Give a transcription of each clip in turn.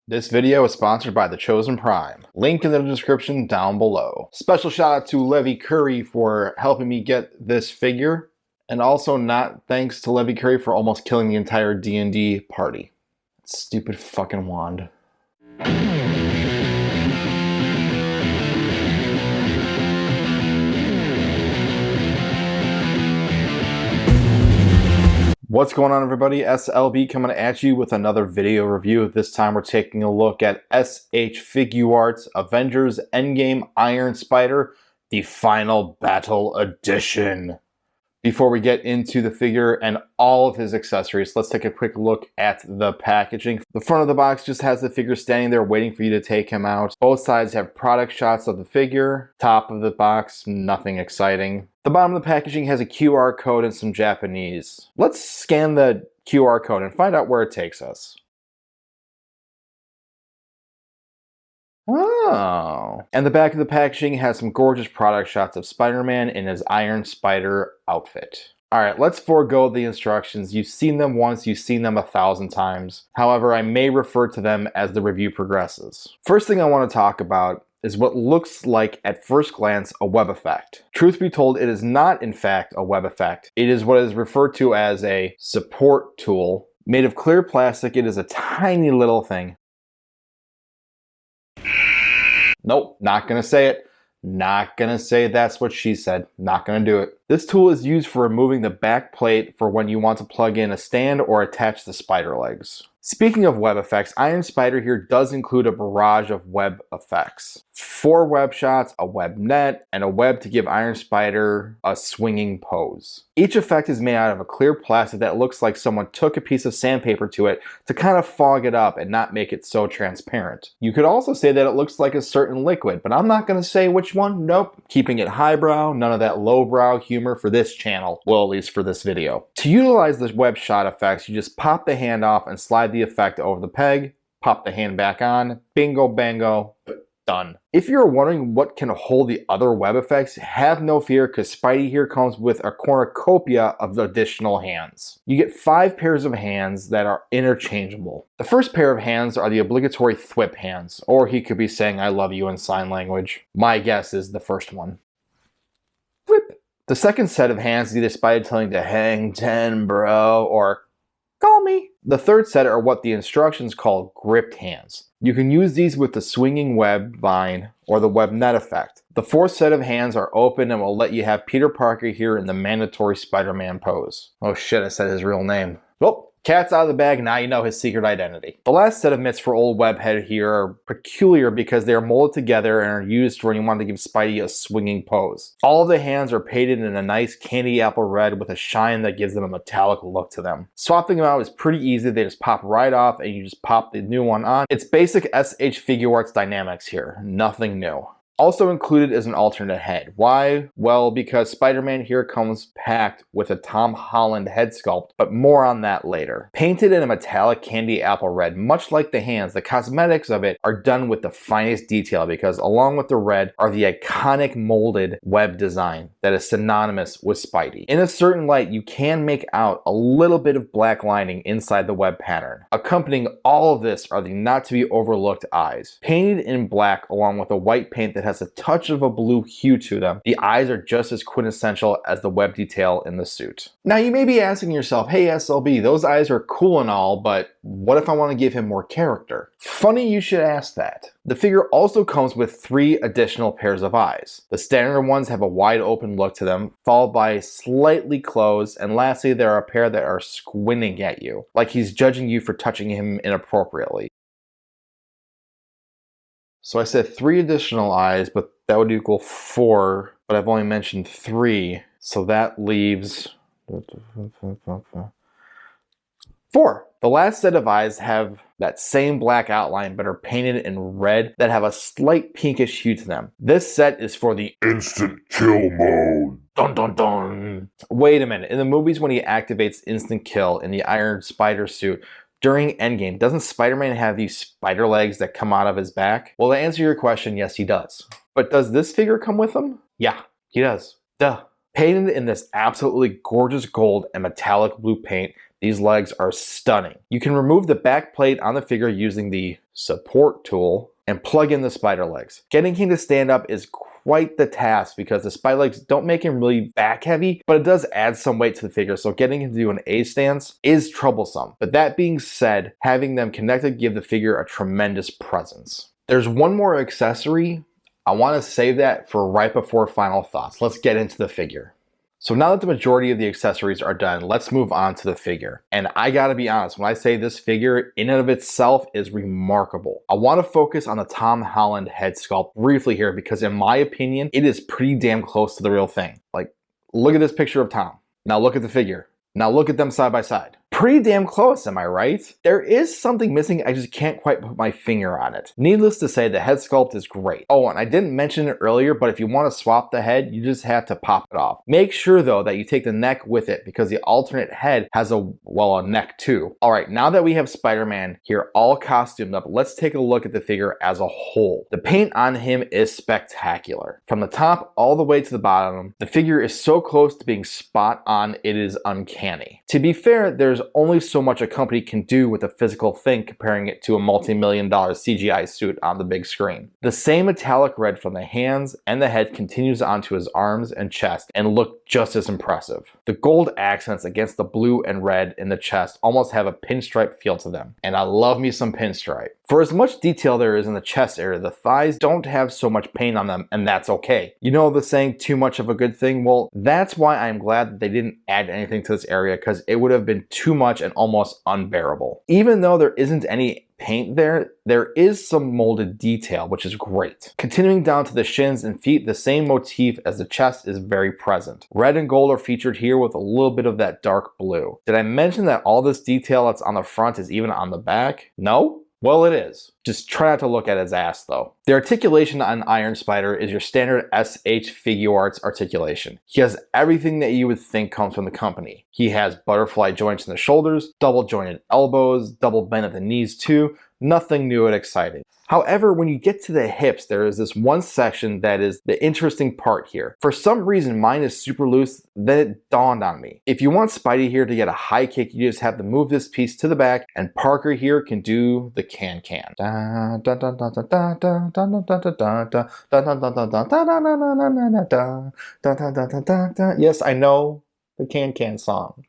This video is sponsored by The Chosen Prime. Link in the description down below. Special shout out to Levy Curry for helping me get this figure. And also not thanks to Levy Curry for almost killing the entire D&D party. Stupid fucking wand. What's going on, everybody? S.L.B coming at you with another video review. This time we're taking a look at Figuarts Avengers Endgame Iron Spider, the Final Battle Edition. Before we get into the figure and all of his accessories, let's take a quick look at the packaging. The front of the box just has the figure standing there waiting for you to take him out. Both sides have product shots of the figure. Top of the box, nothing exciting. The bottom of the packaging has a QR code and some Japanese. Let's scan the QR code and find out where it takes us. Oh. And the back of the packaging has some gorgeous product shots of Spider-Man in his Iron Spider outfit. Alright, let's forego the instructions. You've seen them once, you've seen them 1,000 times. However, I may refer to them as the review progresses. First thing I want to talk about is what looks like, at first glance, a web effect. Truth be told, it is not, in fact, a web effect. It is what is referred to as a support tool. Made of clear plastic, it is a tiny little thing. Nope, not gonna say it. Not gonna say that's what she said. Not gonna do it. This tool is used for removing the back plate for when you want to plug in a stand or attach the spider legs. Speaking of web effects, Iron Spider here does include a barrage of web effects. 4 web shots, a web net, and a web to give Iron Spider a swinging pose. Each effect is made out of a clear plastic that looks like someone took a piece of sandpaper to it to kind of fog it up and not make it so transparent. You could also say that it looks like a certain liquid, but I'm not going to say which one. Nope. Keeping it highbrow, none of that lowbrow humor for this channel. Well, at least for this video. To utilize the web shot effects, you just pop the hand off and slide the effect over the peg, pop the hand back on, bingo bango, done. If you're wondering what can hold the other web effects, have no fear, because Spidey here comes with a cornucopia of additional hands. You get 5 pairs of hands that are interchangeable. The first pair of hands are the obligatory thwip hands, or he could be saying I love you in sign language. My guess is the first one. Thwip. The second set of hands is either Spidey telling to hang 10 bro, or call me. The third set are what the instructions call gripped hands. You can use these with the swinging web vine or the web net effect. The fourth set of hands are open and will let you have Peter Parker here in the mandatory Spider-Man pose. Oh shit, I said his real name. Well, cat's out of the bag, now you know his secret identity. The last set of mitts for old Webhead here are peculiar because they are molded together and are used when you want to give Spidey a swinging pose. All of the hands are painted in a nice candy apple red with a shine that gives them a metallic look to them. Swapping them out is pretty easy, they just pop right off and you just pop the new one on. It's basic SH Figuarts dynamics here, nothing new. Also included is an alternate head. Why? Well, because Spider-Man here comes packed with a Tom Holland head sculpt, but more on that later. Painted in a metallic candy apple red, much like the hands, the cosmetics of it are done with the finest detail because along with the red are the iconic molded web design that is synonymous with Spidey. In a certain light, you can make out a little bit of black lining inside the web pattern. Accompanying all of this are the not to be overlooked eyes. Painted in black along with a white paint that has a touch of a blue hue to them, the eyes are just as quintessential as the web detail in the suit. Now you may be asking yourself, hey S.L.B, those eyes are cool and all, but what if I want to give him more character? Funny you should ask that. The figure also comes with 3 additional pairs of eyes. The standard ones have a wide open look to them, followed by slightly closed, and lastly there are a pair that are squinting at you, like he's judging you for touching him inappropriately. So I said 3 additional eyes, but that would equal 4, but I've only mentioned 3, so that leaves 4. The last set of eyes have that same black outline, but are painted in red that have a slight pinkish hue to them. This set is for the instant kill mode. Dun dun dun. Wait a minute, in the movies when he activates instant kill in the Iron Spider suit, during Endgame, doesn't Spider-Man have these spider legs that come out of his back? Well, to answer your question, yes, he does. But does this figure come with them? Yeah, he does. Duh. Painted in this absolutely gorgeous gold and metallic blue paint, These legs are stunning. You can remove the back plate on the figure using the support tool and plug in the spider legs. Getting him to stand up is quite the task because the spider legs don't make him really back heavy, but it does add some weight to the figure, so getting him to do an A stance is troublesome. But that being said, having them connected give the figure a tremendous presence. There's one more accessory. I want to save that for right before final thoughts. Let's get into the figure. So now that the majority of the accessories are done, let's move on to the figure. And I gotta be honest, when I say this figure in and of itself is remarkable, I want to focus on the Tom Holland head sculpt briefly here because in my opinion, it is pretty damn close to the real thing. Like, look at this picture of Tom. Now look at the figure. Now look at them side by side. Pretty damn close, am I right? There is something missing, I just can't quite put my finger on it. Needless to say, the head sculpt is great. Oh, and I didn't mention it earlier, but if you want to swap the head, you just have to pop it off. Make sure though that you take the neck with it because the alternate head has a neck too. All right, now that we have Spider-Man here all costumed up, let's take a look at the figure as a whole. The paint on him is spectacular. From the top all the way to the bottom, the figure is so close to being spot on, it is uncanny. To be fair, there's only so much a company can do with a physical thing comparing it to a multi-million-dollar CGI suit on the big screen. The same metallic red from the hands and the head continues onto his arms and chest and look just as impressive. The gold accents against the blue and red in the chest almost have a pinstripe feel to them, and I love me some pinstripe. For as much detail there is in the chest area, the thighs don't have so much paint on them, and that's okay. You know the saying, too much of a good thing? Well, that's why I'm glad that they didn't add anything to this area because it would have been too much and almost unbearable. Even though there isn't any paint there is some molded detail, which is great. Continuing down to the shins and feet, the same motif as the chest is very present. Red and gold are featured here with a little bit of that dark blue. Did I mention that all this detail that's on the front is even on the back? No? Well, it is. Just try not to look at his ass though. The articulation on Iron Spider is your standard SH Figuarts articulation. He has everything that you would think comes from the company. He has butterfly joints in the shoulders, double jointed elbows, double bend at the knees too. Nothing new and exciting. However, when you get to the hips, there is this one section that is the interesting part here. For some reason, mine is super loose, then it dawned on me. If you want Spidey here to get a high kick, you just have to move this piece to the back, and Parker here can do the can-can. Yes, I know the can-can song.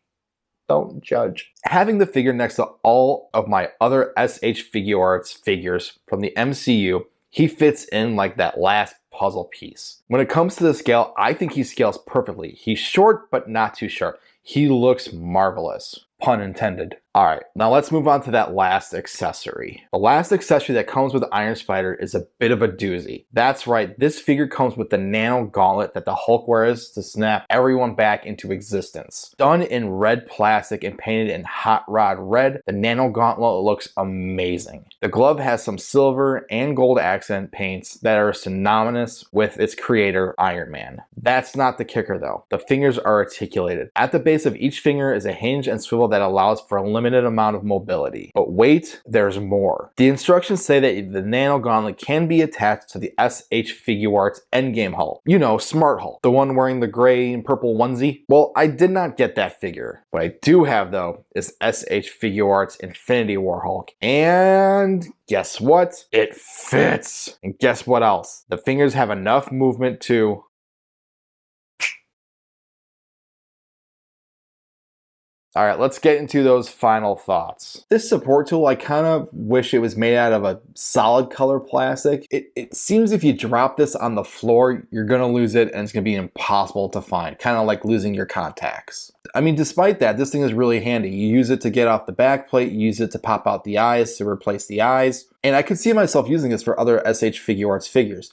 Don't judge. Having the figure next to all of my other SH Figuarts figures from the MCU, he fits in like that last puzzle piece. When it comes to the scale, I think he scales perfectly. He's short, but not too short. He looks marvelous. Pun intended. All right, now let's move on to that last accessory. The last accessory that comes with Iron Spider is a bit of a doozy. That's right, this figure comes with the Nano Gauntlet that the Hulk wears to snap everyone back into existence. Done in red plastic and painted in hot rod red, the Nano Gauntlet looks amazing. The glove has some silver and gold accent paints that are synonymous with its creator, Iron Man. That's not the kicker though. The fingers are articulated. At the base of each finger is a hinge and swivel that allows for a limited amount of mobility. But wait, there's more. The instructions say that the Nano Gauntlet can be attached to the S.H. Figuarts Endgame Hulk. You know, Smart Hulk, the one wearing the gray and purple onesie. Well, I did not get that figure. What I do have though is S.H. Figuarts Infinity War Hulk. And guess what? It fits. And guess what else? The fingers have enough movement to all right, let's get into those final thoughts. This support tool, I kind of wish it was made out of a solid color plastic. It seems if you drop this on the floor, you're gonna lose it and it's gonna be impossible to find. Kind of like losing your contacts. I mean, despite that, this thing is really handy. You use it to get off the back plate, you use it to pop out the eyes, to replace the eyes. And I could see myself using this for other SH Figuarts figures.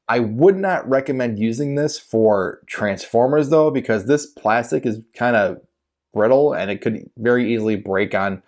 I would not recommend using this for Transformers though, because this plastic is kind of brittle and it could very easily break on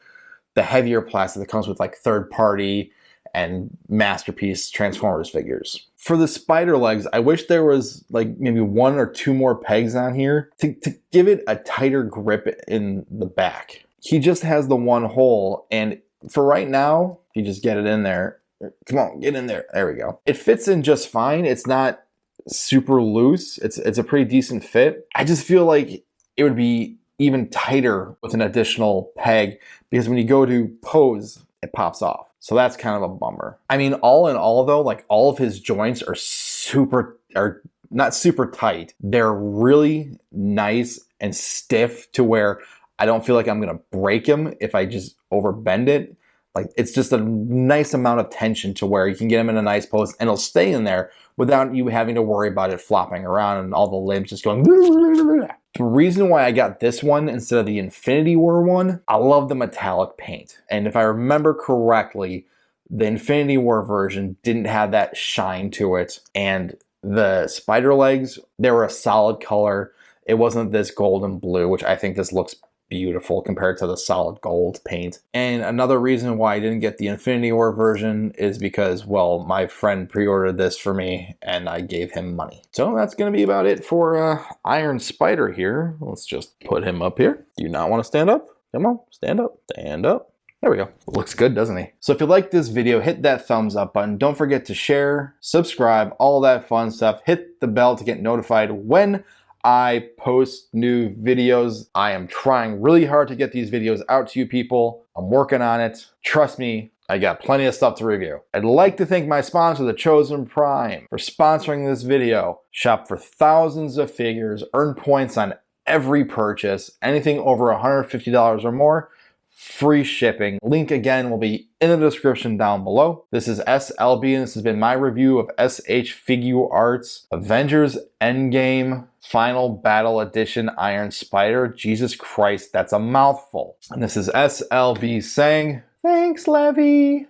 the heavier plastic that comes with like third party and masterpiece Transformers figures. For the spider legs, I wish there was like maybe one or two more pegs on here to give it a tighter grip in the back. He just has the one hole, and for right now, if you just get it in there, come on, get in there. There we go. It fits in just fine. It's not super loose. It's a pretty decent fit. I just feel like it would be even tighter with an additional peg, because when you go to pose, it pops off. So that's kind of a bummer. I mean, all in all though, like all of his joints are not super tight. They're really nice and stiff to where I don't feel like I'm gonna break him if I just overbend it. Like it's just a nice amount of tension to where you can get him in a nice pose and it'll stay in there without you having to worry about it flopping around and all the limbs just going. The reason why I got this one instead of the Infinity War one, I love the metallic paint. And if I remember correctly, the Infinity War version didn't have that shine to it. And the spider legs, they were a solid color. It wasn't this golden blue, which I think this looks beautiful compared to the solid gold paint. And another reason why I didn't get the Infinity War version is because, well, my friend pre-ordered this for me and I gave him money. So that's going to be about it for Iron Spider here. Let's just put him up here. Do you not want to stand up? Come on, stand up, stand up. There we go. Looks good, doesn't he? So if you like this video, hit that thumbs up button. Don't forget to share, subscribe, all that fun stuff. Hit the bell to get notified when I post new videos. I am trying really hard to get these videos out to you people. I'm working on it. Trust me, I got plenty of stuff to review. I'd like to thank my sponsor, The Chosen Prime, for sponsoring this video. Shop for thousands of figures, earn points on every purchase, anything over $150 or more, free shipping. Link again will be in the description down below. This is S.L.B. and this has been my review of S.H. Figuarts Avengers Endgame Final Battle Edition Iron Spider. Jesus Christ, that's a mouthful. And this is S.L.B. saying, thanks, Levy.